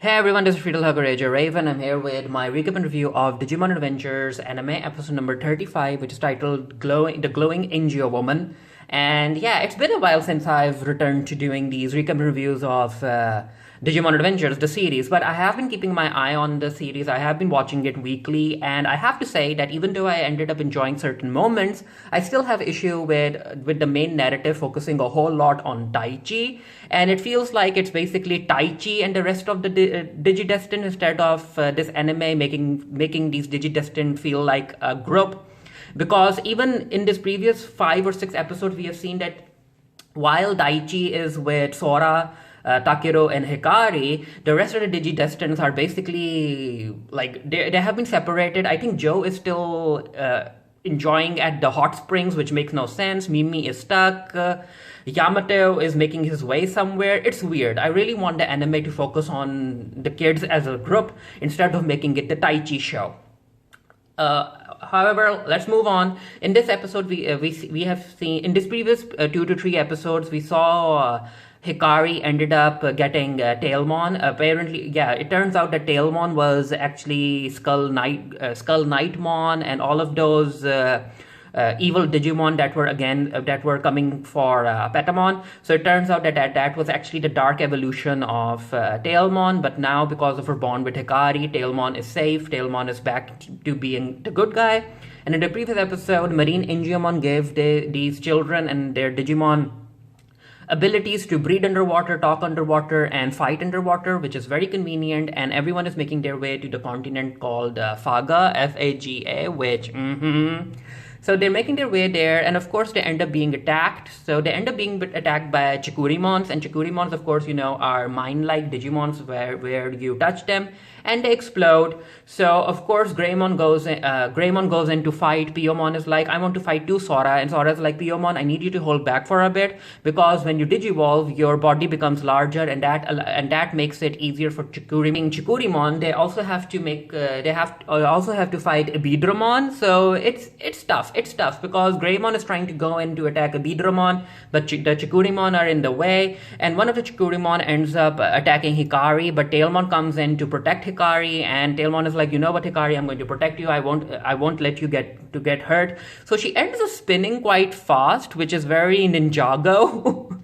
Hey everyone, this is Hikari Raven. I'm here with my recap and review of Digimon Adventures anime episode number 35, which is titled The Glowing Angewomon. And yeah, it's been a while since I've returned to doing these recap and reviews of Digimon Adventures, the series, but I have been keeping my eye on the series. I have been watching it weekly, and I have to say that even though I ended up enjoying certain moments, I still have issue with the main narrative focusing a whole lot on Taichi, and it feels like it's basically Taichi and the rest of the Digidestined instead of this anime making these Digidestined feel like a group. Because even in this previous 5 or 6 episodes, we have seen that while Daichi is with Sora, Takeru and Hikari, the rest of the Digidestins are basically like they have been separated. I think Joe is still enjoying at the hot springs, which makes no sense. Mimi is stuck. Yamato is making his way somewhere. It's weird. I really want the anime to focus on the kids as a group instead of making it the Taichi show. However, let's move on. In this episode, we have seen in this previous 2 to 3 episodes, we saw Hikari ended up getting Tailmon. Apparently, yeah, it turns out that Tailmon was actually Skull Knightmon, and all of those evil Digimon that were coming for Patamon. So it turns out that was actually the dark evolution of Tailmon. But now, because of her bond with Hikari, Tailmon is safe. Tailmon is back to being the good guy. And in the previous episode, Marine Angewomon gave these children and their Digimon abilities to breathe underwater, talk underwater, and fight underwater, which is very convenient. And everyone is making their way to the continent called Faga, Faga, which So they're making their way there, and of course they end up being attacked. So they end up being attacked by Chikurimons, and Chikurimons, of course, are mine-like Digimons where you touch them and they explode. So of course Greymon goes in to fight. Piyomon is like, I want to fight too, Sora, and Sora's like, Piyomon, I need you to hold back for a bit, because when you digivolve, your body becomes larger, and that makes it easier for Chikurimon. They also have to fight Ebidramon. So it's tough. It's tough because Greymon is trying to go in to attack Ebidramon, but the Chikurimon are in the way, and one of the Chikurimon ends up attacking Hikari, but Tailmon comes in to protect Hikari, and Tailmon is like, you know what, Hikari, I'm going to protect you. I won't let you get hurt. So she ends up spinning quite fast, which is very Ninjago.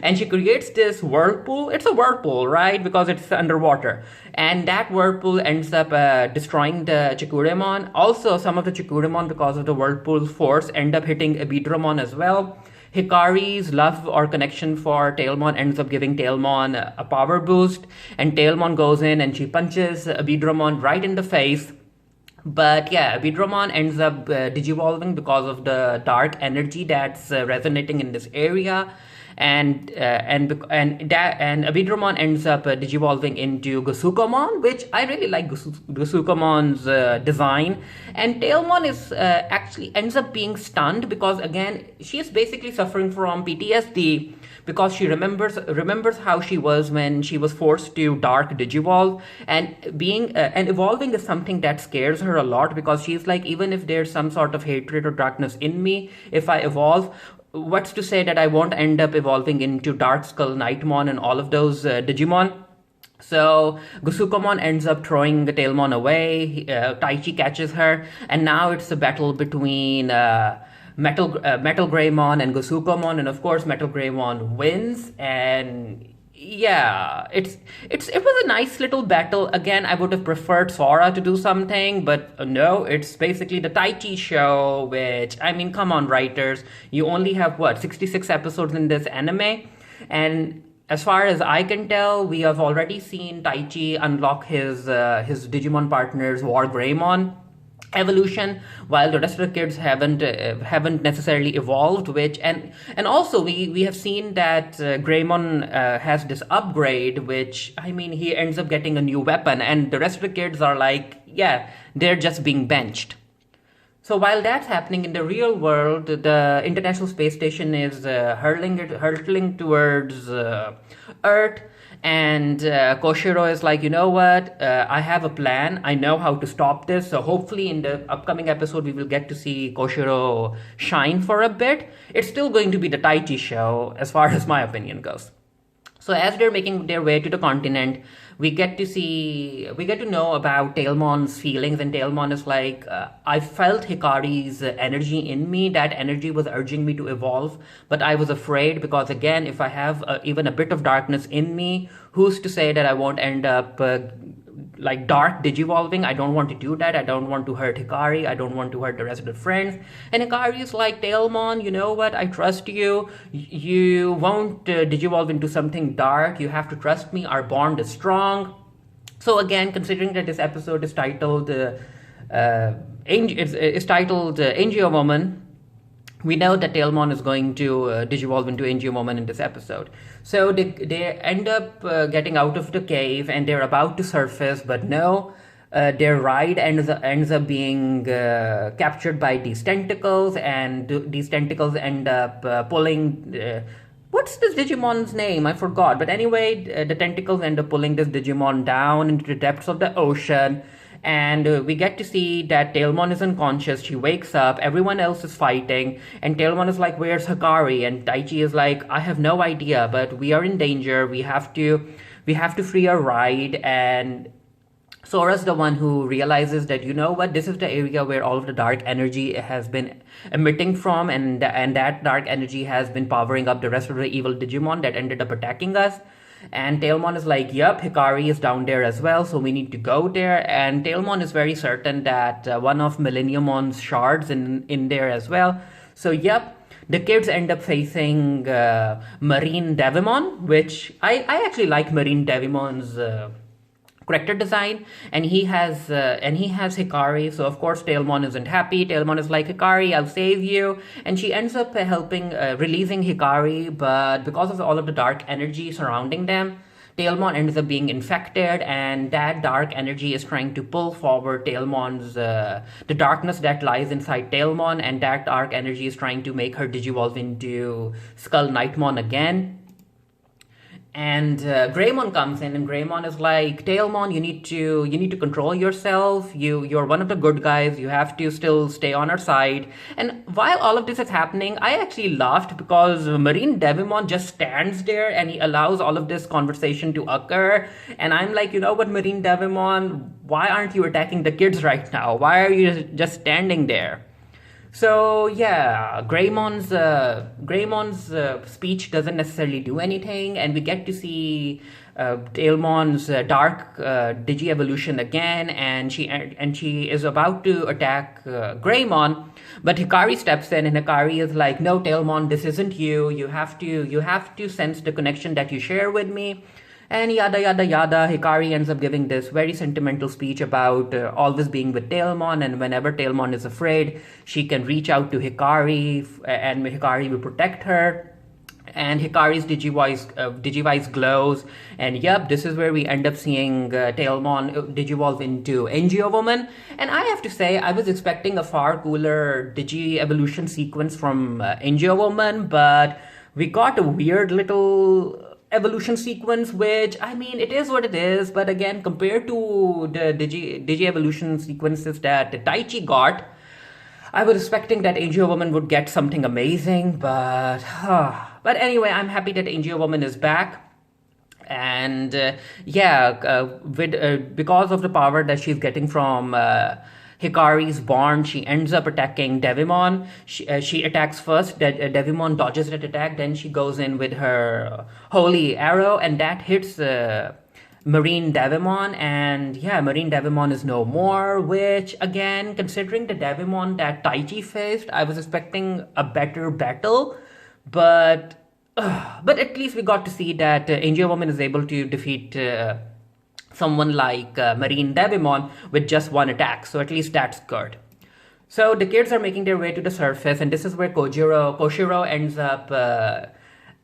And she creates this whirlpool. It's a whirlpool, right? Because it's underwater. And that whirlpool ends up destroying the Chikurimon. Also, some of the Chikurimon, because of the whirlpool's force, end up hitting Ebidramon as well. Hikari's love or connection for Tailmon ends up giving Tailmon a power boost. And Tailmon goes in and she punches Ebidramon right in the face. But yeah, Ebidramon ends up digivolving because of the dark energy that's resonating in this area. And Ebidramon ends up digivolving into Gosukomon, which I really like Gosukomon's design. And Tailmon is actually ends up being stunned because, again, she is basically suffering from PTSD because she remembers how she was when she was forced to dark digivolve, and evolving is something that scares her a lot, because she's like, even if there's some sort of hatred or darkness in me, if I evolve, what's to say that I won't end up evolving into Dark Skull Knightmon and all of those Digimon? So Gosukomon ends up throwing the Tailmon away. Taichi catches her, and now it's a battle between Metal Greymon and Gosukomon, and of course Metal Greymon wins. And yeah, it was a nice little battle. Again, I would have preferred Sora to do something, but no, it's basically the Taichi show, which, I mean, come on, writers. You only have, 66 episodes in this anime? And as far as I can tell, we have already seen Taichi unlock his Digimon partner's War Greymon evolution, while the rest of the kids haven't necessarily evolved, and also we have seen that Greymon has this upgrade, which, I mean, he ends up getting a new weapon, and the rest of the kids are like, yeah, they're just being benched. So while that's happening in the real world, the International Space Station is hurtling towards Earth. And Koshiro is like, you know what, I have a plan. I know how to stop this. So hopefully in the upcoming episode, we will get to see Koshiro shine for a bit. It's still going to be the Taichi show, as far as my opinion goes. So as they're making their way to the continent, we get to know about Tailmon's feelings, and Tailmon is like, I felt Hikari's energy in me. That energy was urging me to evolve, but I was afraid because, again, if I have even a bit of darkness in me, who's to say that I won't end up like dark digivolving? I don't want to do that. I don't want to hurt Hikari. I don't want to hurt the rest of the friends. And Hikari is like, Tailmon, you know what? I trust you. You won't digivolve into something dark. You have to trust me. Our bond is strong. So again, considering that this episode is titled Angewomon, we know that Tailmon is going to digivolve into Angewomon in this episode. So they end up getting out of the cave and they're about to surface, but no, their ride ends up being captured by these tentacles, and these tentacles end up pulling. What's this Digimon's name? I forgot. But anyway, the tentacles end up pulling this Digimon down into the depths of the ocean. And we get to see that Tailmon is unconscious. She wakes up, everyone else is fighting, and Tailmon is like, where's Hikari? And Taichi is like, I have no idea, but we are in danger. We have to free our ride. And Sora's the one who realizes that, you know what, this is the area where all of the dark energy has been emitting from, and that dark energy has been powering up the rest of the evil Digimon that ended up attacking us. And Tailmon is like, yep, Hikari is down there as well, so we need to go there. And Tailmon is very certain that one of Millenniumon's shards in there as well. So yep, the kids end up facing Marine Devimon, which I actually like Marine Devimon's character design, and he has Hikari. So of course Tailmon isn't happy. Tailmon is like, Hikari, I'll save you, and she ends up helping releasing Hikari, but because of all of the dark energy surrounding them, Tailmon ends up being infected, and that dark energy is trying to pull forward Tailmon's the darkness that lies inside Tailmon, and that dark energy is trying to make her digivolve into Skull Knightmon again. And Greymon comes in, and Greymon is like, Tailmon, you need to control yourself. You're one of the good guys. You have to still stay on our side. And while all of this is happening, I actually laughed because Marine Devimon just stands there and he allows all of this conversation to occur. And I'm like, you know what, Marine Devimon, why aren't you attacking the kids right now? Why are you just standing there? So yeah, Greymon's speech doesn't necessarily do anything, and we get to see Tailmon's dark digi-evolution again, and she is about to attack Greymon, but Hikari steps in, and Hikari is like, no, Tailmon, this isn't you. You have to sense the connection that you share with me. And yada yada yada. Hikari ends up giving this very sentimental speech about always being with Tailmon, and whenever Tailmon is afraid, she can reach out to Hikari, and Hikari will protect her. And Hikari's Digivice glows, and yep, this is where we end up seeing Tailmon digivolve into Angewomon. And I have to say, I was expecting a far cooler Digi-evolution sequence from Angewomon, but we got a weird little evolution sequence, which, I mean, it is what it is, but again, compared to the Digi-evolution sequences that Taichi got, I was expecting that Angewomon would get something amazing, but anyway, I'm happy that Angewomon is back. And because of the power that she's getting from Hikari's bond, she ends up attacking Devimon. She attacks first, Devimon dodges that attack, then she goes in with her holy arrow, and that hits Marine Devimon, and yeah, Marine Devimon is no more, which again, considering the Devimon that Taichi faced, I was expecting a better battle, but at least we got to see that Angewomon is able to defeat someone like Marine Devimon with just one attack, so at least that's good. So the kids are making their way to the surface, and this is where Koshiro ends up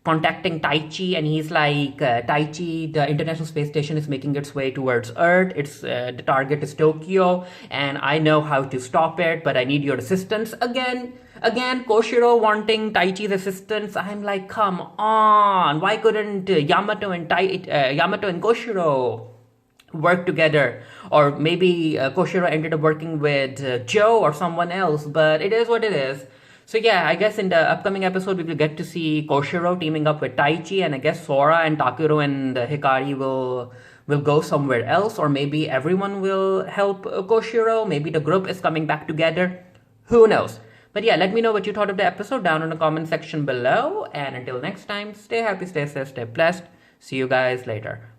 contacting Taichi, and he's like, Taichi, the International Space Station is making its way towards Earth. It's the target is Tokyo, and I know how to stop it, but I need your assistance. Again, Koshiro wanting Taichi's assistance. I'm like, come on, why couldn't Yamato and Koshiro work together? Or maybe Koshiro ended up working with Joe or someone else, but it is what it is. So yeah, I guess in the upcoming episode we will get to see Koshiro teaming up with Taichi, and I guess Sora and Takuro and Hikari will go somewhere else, or maybe everyone will help Koshiro. Maybe the group is coming back together. Who knows? But yeah, let me know what you thought of the episode down in the comment section below. And until next time, stay happy, stay safe, stay blessed. See you guys later.